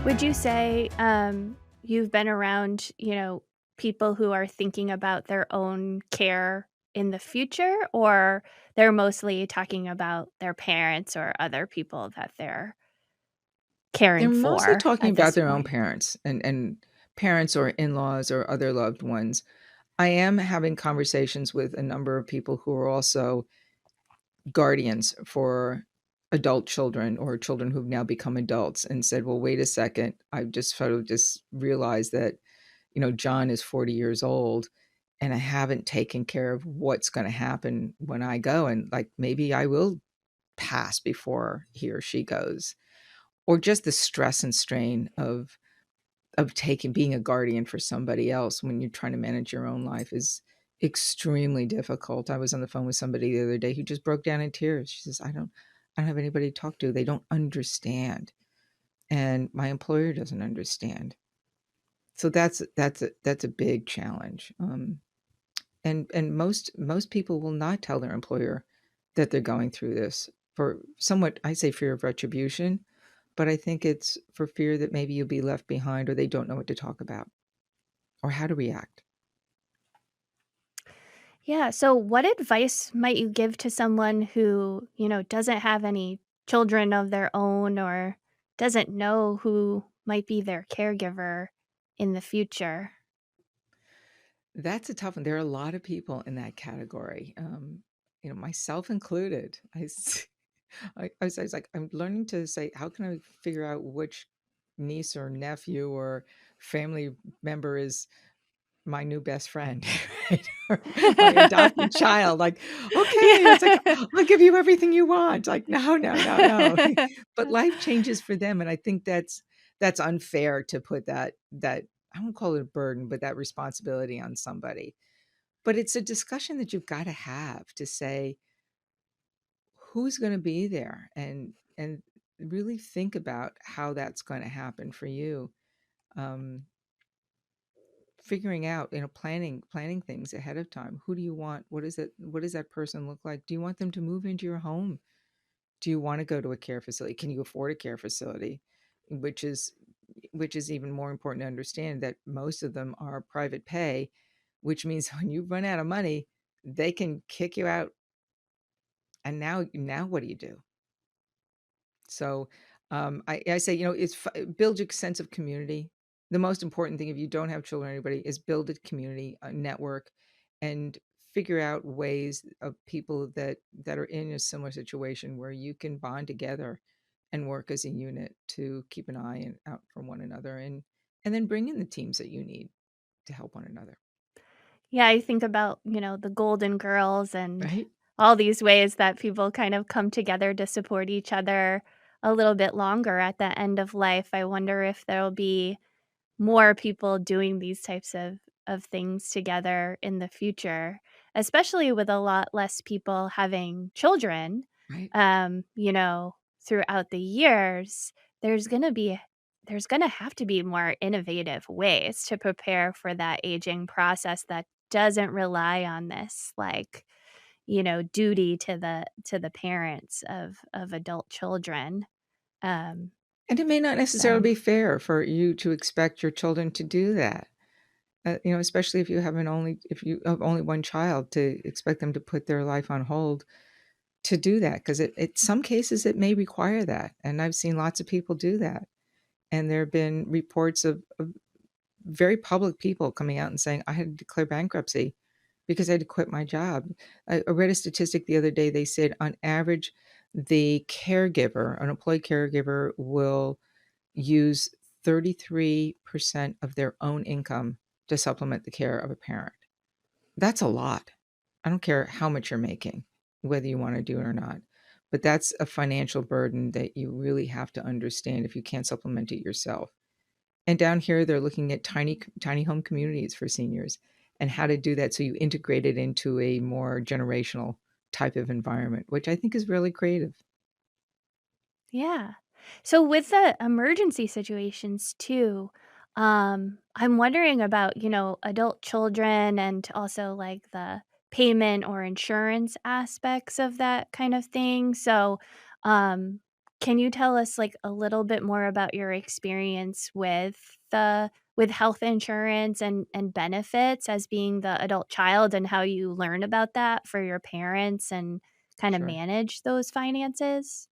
Would you say, you've been around, people who are thinking about their own care in the future, or they're mostly talking about their parents or other people that they're They're caring mostly for talking at about this their own point? parents and parents or in-laws or other loved ones. I am having conversations with a number of people who are also guardians for adult children or children who've now become adults and said, "Well, wait a second. I've just sort of just realized that, John is 40 years old and I haven't taken care of what's going to happen when I go. And like, maybe I will pass before he or she goes." Or just the stress and strain of taking being a guardian for somebody else when you're trying to manage your own life is extremely difficult. I was on the phone with somebody the other day who just broke down in tears. She says, I don't have anybody to talk to. They don't understand. And my employer doesn't understand. So that's a big challenge. And most people will not tell their employer that they're going through this for somewhat, I say, fear of retribution, but I think it's for fear that maybe you'll be left behind or they don't know what to talk about or how to react. Yeah, so what advice might you give to someone who, doesn't have any children of their own or doesn't know who might be their caregiver in the future? That's a tough one. There are a lot of people in that category, myself included. I was like, I'm learning to say, how can I figure out which niece or nephew or family member is my new best friend, right? Or my adopted child. Like, okay, it's like, Yeah. I'll give you everything you want. Like, no, no, no, no. But life changes for them, and I think that's unfair to put that I won't call it a burden, but that responsibility on somebody. But it's a discussion that you've got to have to say who's going to be there and really think about how that's going to happen for you. Um, Figuring out, planning things ahead of time. Who do you want? What does that person look like? Do you want them to move into your home? Do you want to go to a care facility? Can you afford a care facility? Which is which is even more important to understand that most of them are private pay, which means when you run out of money, they can kick you out. And now what do you do? So, I say, build your sense of community. The most important thing, if you don't have children or anybody, is build a community, a network, and figure out ways of people that are in a similar situation where you can bond together and work as a unit to keep an eye out for one another, and then bring in the teams that you need to help one another. Yeah, I think about, the Golden Girls and Right? all these ways that people kind of come together to support each other a little bit longer at the end of life. I wonder if there'll be more people doing these types of things together in the future, especially with a lot less people having children, Right. throughout the years. There's gonna be there's gonna have to be more innovative ways to prepare for that aging process that doesn't rely on this, like, duty to the parents of adult children. Um, And it may not necessarily so be fair for you to expect your children to do that. Especially if you have only one child, to expect them to put their life on hold to do that, because some cases it may require that, and I've seen lots of people do that. And there have been reports of very public people coming out and saying, "I had to declare bankruptcy because I had to quit my job." I read a statistic the other day. They said on average, the caregiver, an employee caregiver, will use 33% of their own income to supplement the care of a parent. That's a lot. I don't care how much you're making, whether you want to do it or not. But that's a financial burden that you really have to understand if you can't supplement it yourself. And down here, they're looking at tiny home communities for seniors and how to do that so you integrate it into a more generational type of environment, which I think is really creative. yeah. So with the emergency situations too, I'm wondering about, adult children and also like the payment or insurance aspects of that kind of thing. So, um, Can you tell us, like, a little bit more about your experience with health insurance and benefits as being the adult child and how you learn about that for your parents and kinda Sure. manage those finances?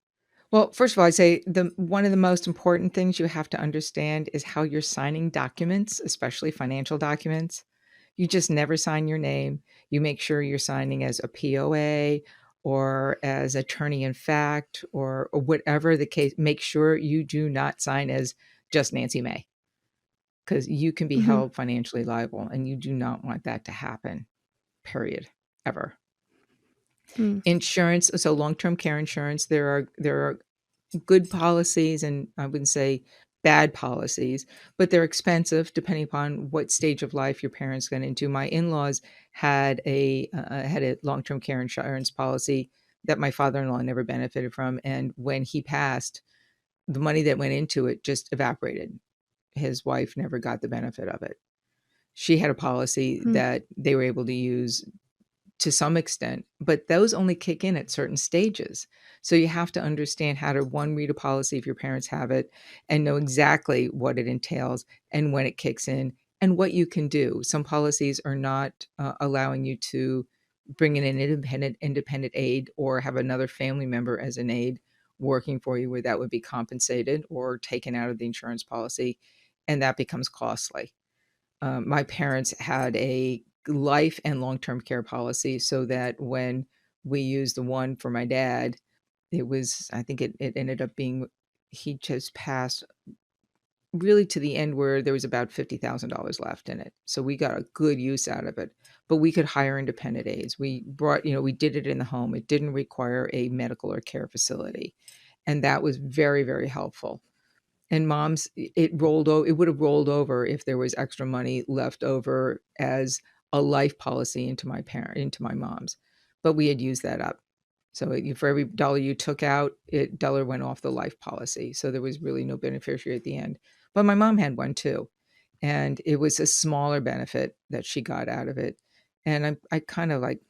Well, first of all, I say the one of the most important things you have to understand is how you're signing documents, especially financial documents. You just never sign your name. You make sure you're signing as a POA or as attorney in fact or whatever the case. Make sure you do not sign as just Nancy May because you can be Mhm. held financially liable and you do not want that to happen, period, ever. Mm. Insurance, so long-term care insurance, there are good policies and I wouldn't say bad policies, but they're expensive depending upon what stage of life your parents got into. My in-laws had a long-term care insurance policy that my father-in-law never benefited from, and when he passed, the money that went into it just evaporated. His wife never got the benefit of it. She had a policy Mm. that they were able to use to some extent, but those only kick in at certain stages. So you have to understand how to one read a policy if your parents have it and know exactly what it entails and when it kicks in and what you can do. Some policies are not allowing you to bring in an independent aid or have another family member as an aid working for you where that would be compensated or taken out of the insurance policy and that becomes costly. My parents had a life and long-term care policy so that when we used the one for my dad, it was I think it ended up being he just passed really to the end where there was about $50,000 left in it. So we got a good use out of it, but we could hire independent aides. We brought, we did it in the home. It didn't require a medical or care facility. And that was very, very helpful. And mom's it would have rolled over if there was extra money left over as a life policy into my mom's, but we had used that up. So for every dollar you took out, it dollar went off the life policy. So there was really no beneficiary at the end. But my mom had one too, and it was a smaller benefit that she got out of it. And I kind of like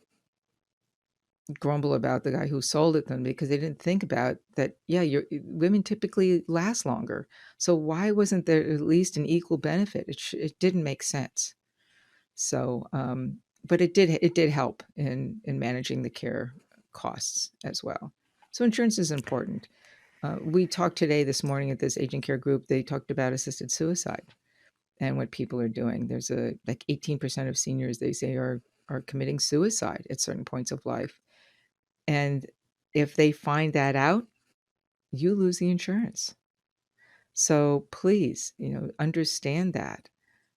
grumble about the guy who sold it them because they didn't think about that. Yeah, women typically last longer. So why wasn't there at least an equal benefit? It didn't make sense. So, but it did help in managing the care costs as well. So insurance is important. We talked today this morning at this aging care group. They talked about assisted suicide and what people are doing. There's a like 18% of seniors they say are committing suicide at certain points of life and if they find that out, you lose the insurance. So please, understand that.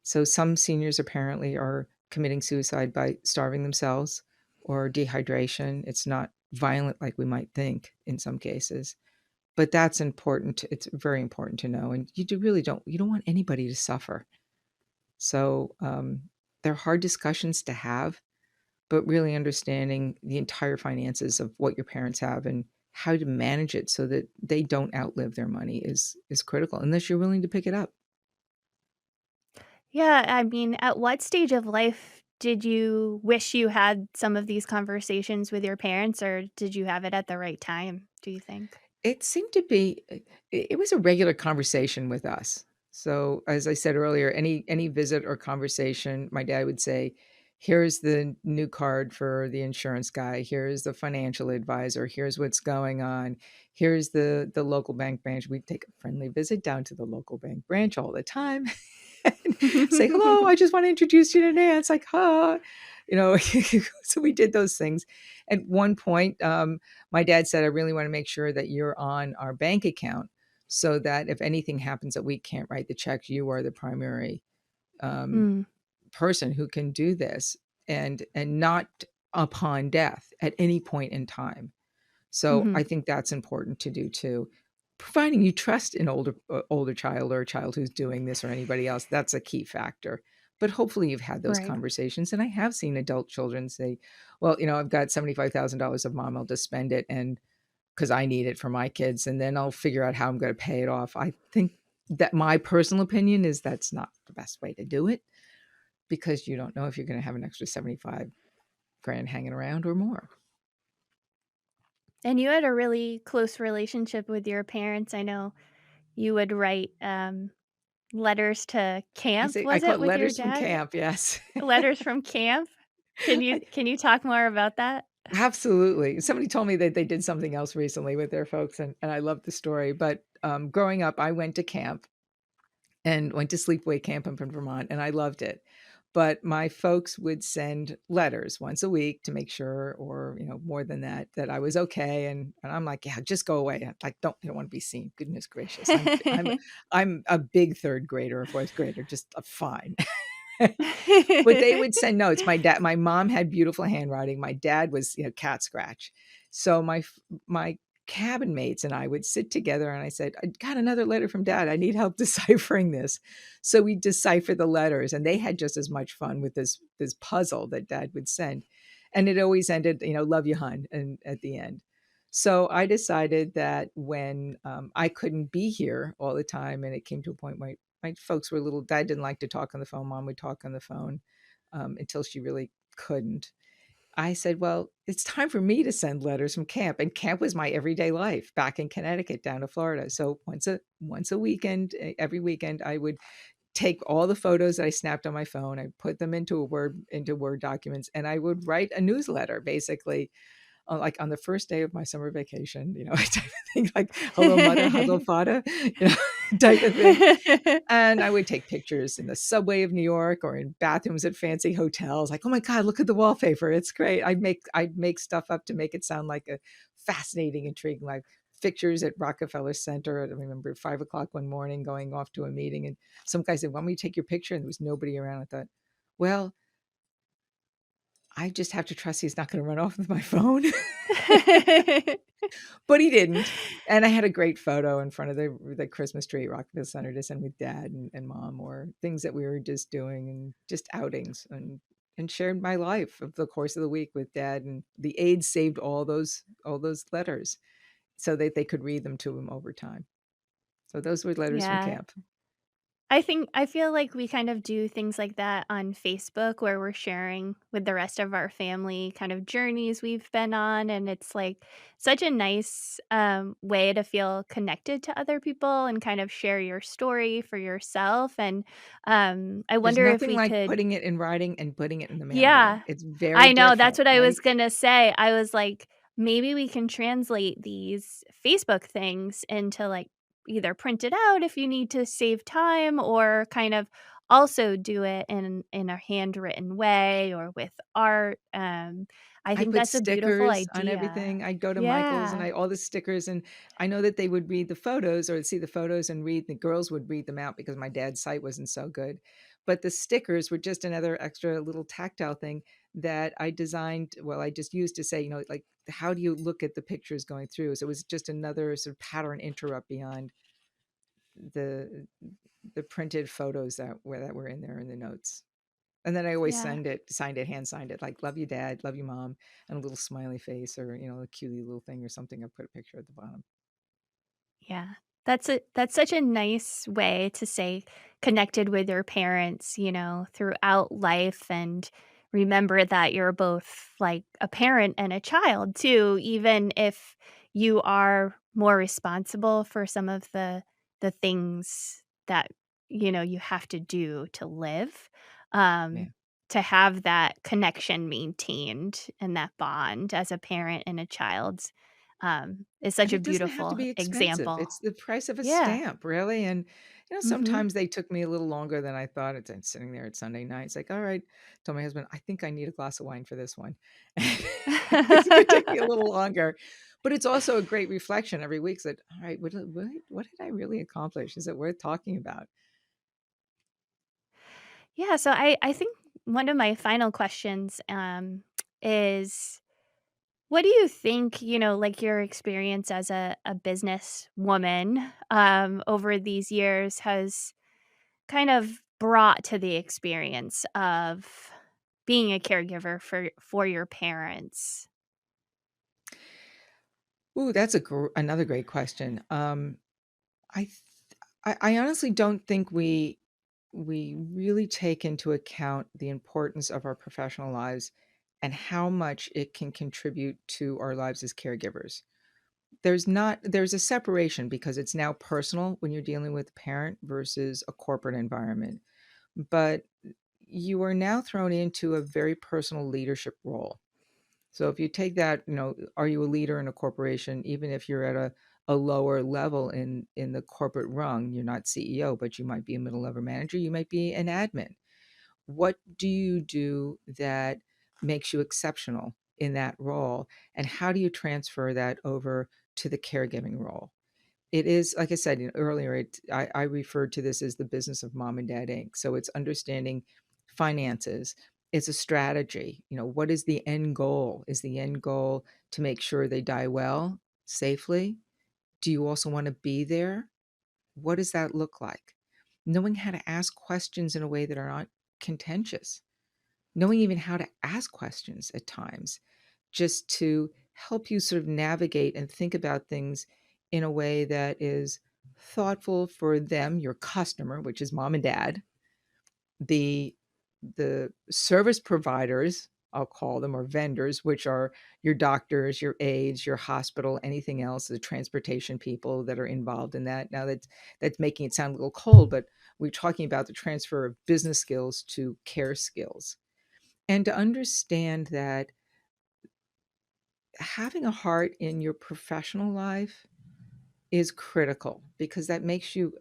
So some seniors apparently are committing suicide by starving themselves or dehydration. It's not violent like we might think in some cases, but that's important. It's very important to know. And you don't want anybody to suffer. So they're hard discussions to have but really understanding the entire finances of what your parents have and how to manage it so that they don't outlive their money is critical unless you're willing to pick it up. Yeah, I mean, at what stage of life did you wish you had some of these conversations with your parents, or did you have it at the right time, do you think? It seemed to be it was a regular conversation with us. So, as I said earlier, any visit or conversation, my dad would say, "Here's the new card for the insurance guy. Here's the financial advisor. Here's what's going on. Here's the local bank branch." We'd take a friendly visit down to the local bank branch all the time and say, "Hello, I just want to introduce you to Nance." Like, "Huh." So we did those things. At one point, my dad said, "I really want to make sure that you're on our bank account so that if anything happens that we can't write the checks, you are the primary um, Mm, person who can do this and not upon death at any point in time." So mhm, I think that's important to do too. Providing you trust an older child or a child who's doing this or anybody else, that's a key factor. But hopefully you've had those right. conversations. And I have seen adult children say, well, I've got $75,000 of mom, I'll just spend it and because I need it for my kids, and then I'll figure out how I'm going to pay it off. I think that my personal opinion is that's not the best way to do it because you don't know if you're going to have an extra 75 grand hanging around or more. And you had a really close relationship with your parents. I know you would write, letters to camp, I was call it, it with your letters from dad? camp, yes. Letters from camp? I Can you talk more about that? Absolutely. Somebody told me that they did something else recently with their folks, and I love the story, but, growing up, I went to camp and went to sleepaway camp up in Vermont, and I loved it. But my folks would send letters once a week to make sure, or more than that, that I was okay. And I'm like, yeah, just go away. Like, I don't want to be seen. Goodness gracious, I'm a big third grader or fourth grader, just fine. But they would send notes. My mom had beautiful handwriting. My dad was, cat scratch. So my cabin mates and I would sit together and I said, "I got another letter from dad. I need help deciphering this." So we decipher the letters and they had just as much fun with this puzzle that dad would send. And it always ended, love you, hun, and at the end. So I decided that when I couldn't be here all the time, and it came to a point where my folks were a little, dad didn't like to talk on the phone. Mom would talk on the phone until she really couldn't. I said, well, it's time for me to send letters from camp. And camp was my everyday life back in Connecticut down to Florida. So once a weekend, every weekend, I would take all the photos that I snapped on my phone, I put them into Word documents, and I would write a newsletter basically like on the first day of my summer vacation, type of thing, like hello mother, hello father, type of thing. And I would take pictures in the subway of New York or in bathrooms at fancy hotels, like, "Oh my god, look at the wallpaper, it's great." I'd make stuff up to make it sound like a fascinating, intriguing, like pictures at Rockefeller Center. I remember at 5 o'clock one morning going off to a meeting, and some guy said, "Want me to take your picture?" And there was nobody around. I thought, "Well, I just have to trust he's not gonna run off with my phone." But he didn't, and I had a great photo in front of the Christmas tree at Rockville Center to send with dad and mom, or things that we were just doing and just outings, and shared my life of the course of the week with dad, and the aides saved all those letters so that they could read them to him over time. So those were letters from Yeah. camp. I feel like we kind of do things like that on Facebook where we're sharing with the rest of our family kind of journeys we've been on, and it's, like, such a nice, way to feel connected to other people and kind of share your story for yourself, and, I There's wonder if nothing we like could. putting it in writing and putting it in the mail, though. Yeah. It's very I know, that's different, what I right? was gonna say. I was like, maybe we can translate these Facebook things into, like, either print it out if you need to save time or kind of also do it in a handwritten way or with art. I I think put that's a beautiful stickers on idea. everything. I'd go to Michael's and Yeah. I all the stickers, and I know that they would read the photos or see the photos and read the girls would read them out because my dad's sight wasn't so good. But the stickers were just another extra little tactile thing that I designed, well, I just used to say, like, how do you look at the pictures going through? So it was just another sort of pattern interrupt beyond the the printed photos that were in there in the notes. And then I always Yeah. signed it, hand signed it, like, "Love you, dad. Love you, mom," and a little smiley face or, a cutie little thing or something. I put a picture at the bottom. Yeah. That's such a nice way to stay connected with your parents, throughout life and remember that you're both like a parent and a child too, even if you are more responsible for some of the things that you have to do to live. Yeah. Um to have that connection maintained and that bond as a parent and a child is such And a it doesn't have to beautiful be expensive. example. It's the price of a Yeah. stamp, really, and, Mhm. sometimes they took me a little longer than I thought. It's sitting there at Sunday night. It's like, "All right." Told my husband, "I think I need a glass of wine for this one." It could take me a little longer, but it's also a great reflection every week that, "All right, what did I really accomplish? Is it worth talking about?" Yeah, so I think one of my final questions, is what do you think, like, your experience as a businesswoman, over these years has kind of brought to the experience of being a caregiver for your parents? Ooh, that's another great question. I th I honestly don't think we really take into account the importance of our professional lives and how much it can contribute to our lives as caregivers. there's a separation because it's now personal when you're dealing with a parent versus a corporate environment. But you are now thrown into a very personal leadership role. So if you take that, are you a leader in a corporation, even if you're at a lower level in the corporate rung, you're not CEO, but you might be a middle level manager, you might be an admin. What do you do that makes you exceptional in that role? And how do you transfer that over to the caregiving role? It is, like I said earlier, I referred to this as the business of mom and dad Inc. So it's understanding finances. It's a strategy. What is the end goal? Is the end goal to make sure they die well, safely? Do you also want to be there? What does that look like? Knowing how to ask questions in a way that are not contentious, knowing even how to ask questions at times, just to help you sort of navigate and think about things in a way that is thoughtful for them, your customer, which is mom and dad, the service providers, I'll call them, or vendors, which are your doctors, your aides, your hospital, anything else, the transportation people that are involved in that. Now that's making it sound a little cold, but we're talking about the transfer of business skills to care skills. And to understand that having a heart in your professional life is critical because that makes you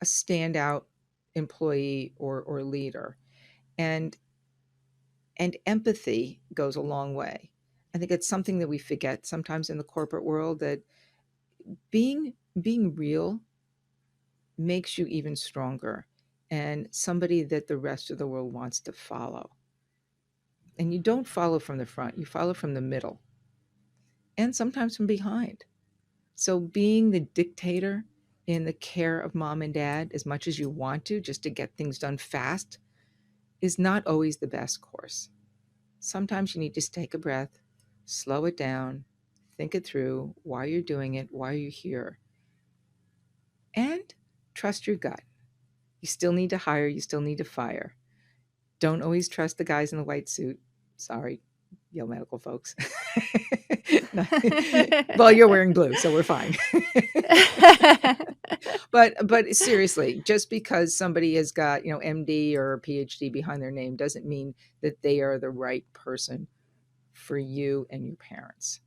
a standout employee or leader. And empathy goes a long way. I think it's something that we forget sometimes in the corporate world, that being real makes you even stronger and somebody that the rest of the world wants to follow. And you don't follow from the front, you follow from the middle and sometimes from behind. So being the dictator in the care of mom and dad as much as you want to, just to get things done fast, is not always the best course. Sometimes you need to take a breath, slow it down, think it through, why you're doing it, why you're here, and trust your gut. You still need to hire, you still need to fire. Don't always trust the guys in the white suit. Sorry, Yale Medical folks. Well, you're wearing blue, so we're fine. But seriously, just because somebody has got, MD or PhD behind their name doesn't mean that they are the right person for you and your parents.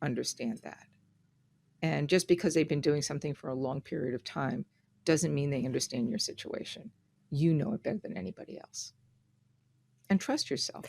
Understand that. And just because they've been doing something for a long period of time doesn't mean they understand your situation. You know it better than anybody else. And trust yourself.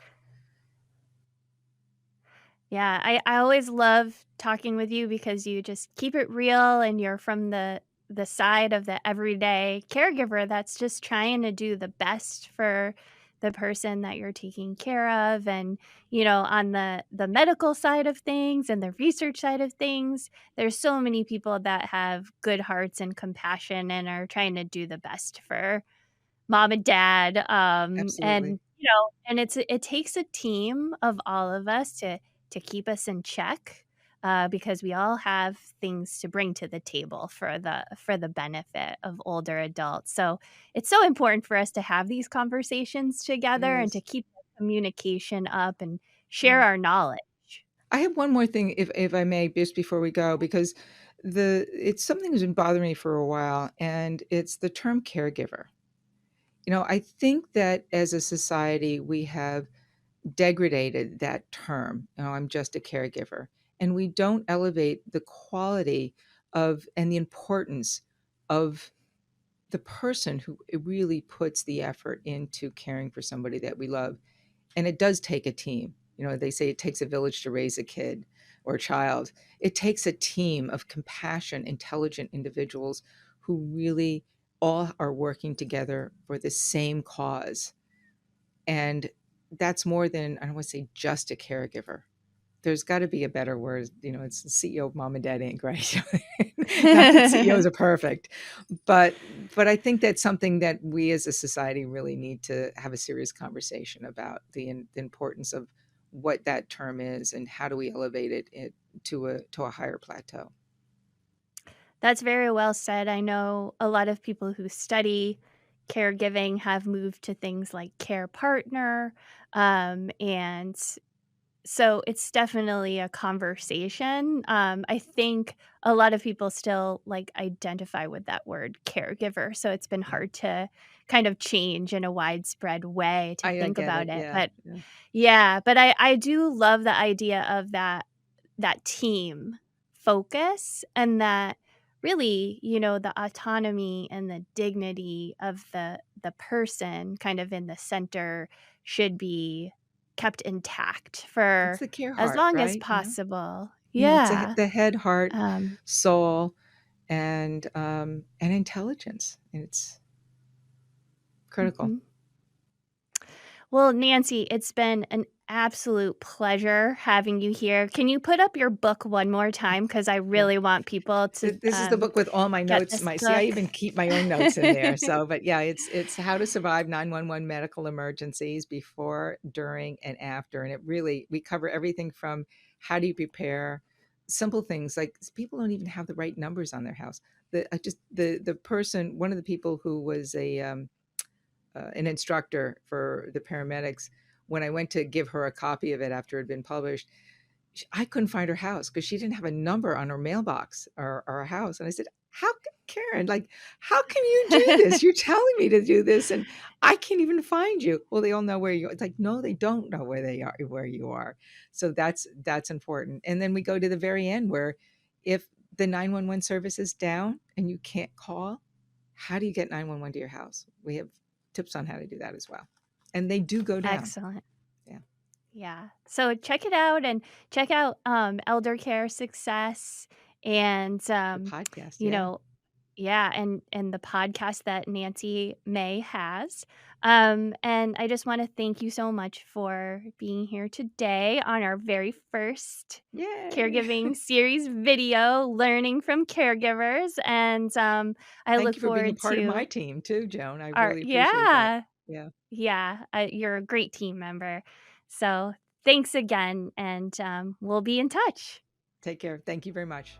Yeah, I always love talking with you because you just keep it real and you're from the side of the everyday caregiver that's just trying to do the best for the person that you're taking care of. And on the medical side of things and the research side of things, there's so many people that have good hearts and compassion and are trying to do the best for mom and dad, Absolutely. and it takes a team of all of us to keep us in check, because we all have things to bring to the table for the benefit of older adults. So, it's so important for us to have these conversations It together and to is. keep that communication up and share Yeah. our knowledge. I have one more thing, if I may, just before we go, because it's something that's been bothering me for a while, and it's the term caregiver. I think that as a society, we have degraded that term. I'm just a caregiver. And we don't elevate the quality of and the importance of the person who really puts the effort into caring for somebody that we love. And it does take a team. They say it takes a village to raise a kid or a child. It takes a team of compassion, intelligent individuals who really all are working together for the same cause. And that's more than, I don't want to say just a caregiver. There's got to be a better word. It's the CEO of Mom and Dad Inc., right? Not that CEOs are perfect, but I think that's something that we as a society really need to have a serious conversation about the importance of what that term is and how do we elevate it to a higher plateau. That's very well said. I know a lot of people who study caregiving have moved to things like care partner, and So it's definitely a conversation. I think a lot of people still like identify with that word caregiver. So it's been Yeah. hard to kind of change in a widespread way to I think get about it, it. yeah, But yeah. yeah, but I do love the idea of that team focus and that really, the autonomy and the dignity of the person kind of in the center should be kept intact It's for the care as heart, long as right, you know? possible. Yeah, it's Yeah. the head, heart, Um, soul, and intelligence, and it's critical. mhm. Well, Nancy, it's been an absolute pleasure having you here. Can you put up your book one more time? Because I Yeah. really want people to This is the book with all my get notes. this My see, I book. even keep my own notes in there. So, but yeah, it's how to survive 911 medical emergencies before, during, and after. And it really we cover everything from how do you prepare, simple things like people don't even have the right numbers on their house. The person, one of the people who was an instructor for the paramedics, when I went to give her a copy of it after it had been published, I couldn't find her house because she didn't have a number on her mailbox or a house. And I said, Karen, like, how can you do this? You're telling me to do this and I can't even find you. Well, they all know where you are. It's like, no, they don't know where they are, where you are. So that's important. And then we go to the very end where if the 911 service is down and you can't call, how do you get 911 to your house? We have tips on how to do that as well. And they do go down. Excellent. Yeah. Yeah. So check it out and check out Eldercare Success and The podcast. you Yeah. know, yeah, and the podcast that Nancy May has. And I just want to thank you so much for being here today on our very first Yay. caregiving series video, learning from caregivers. And I Thank look you for being a forward part of my to team too, Joan. I our really appreciate that. yeah. Yeah. Yeah, you're a great team member. So, thanks again, and, we'll be in touch. Take care. Thank you very much.